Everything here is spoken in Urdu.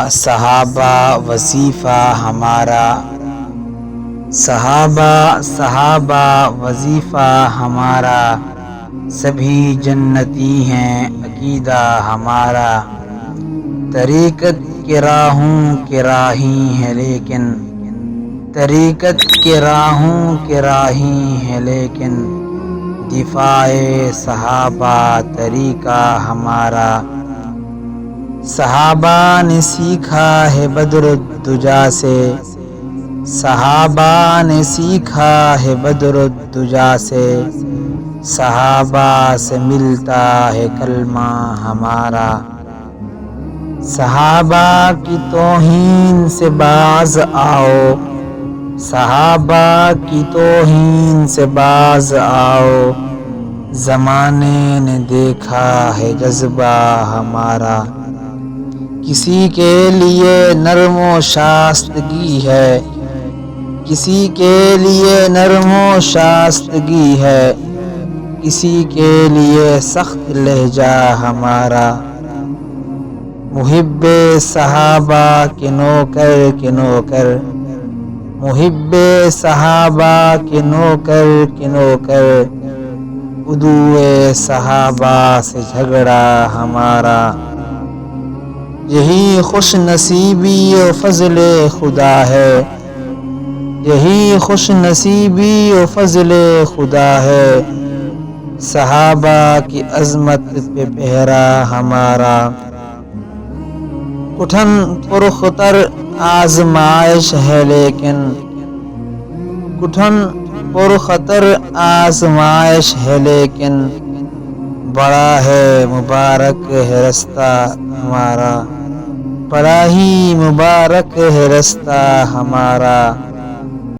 صحابہ وظیفہ ہمارا، صحابہ وظیفہ ہمارا، سبھی جنتی ہیں عقیدہ ہمارا۔ طریقت کے راہوں کے راہی ہیں لیکن، طریقت کے راہوں کے راہی ہیں لیکن، دفاع صحابہ طریقہ ہمارا۔ صحابہ نے سیکھا ہے بدر الدجا سے، صحابہ نے سیکھا ہے بدر الدجا سے، صحابہ سے ملتا ہے کلمہ ہمارا۔ صحابہ کی توہین سے باز آؤ، صحابہ کی توہین سے باز آؤ، زمانے نے دیکھا ہے جذبہ ہمارا۔ کسی کے لیے نرم و شائستگی ہے، کسی کے لیے نرم و شائستگی ہے، کسی کے لیے سخت لہجہ ہمارا۔ محب صحابہ کے نوکر کے نوکر، محب صحابہ کے نوکر کے نوکر، عدوِ صحابہ سے جھگڑا ہمارا۔ یہی خوش نصیبی و فضل خدا ہے، یہی خوش نصیبی و فضل خدا ہے، صحابہ کی عظمت پہ پہرا ہمارا۔ کٹھن پرخطر آزمائش ہے لیکن، کٹھن پرخطر آزمائش ہے لیکن، بڑا ہے مبارک ہے رستہ ہمارا، بڑا ہی مبارک ہے رستہ ہمارا۔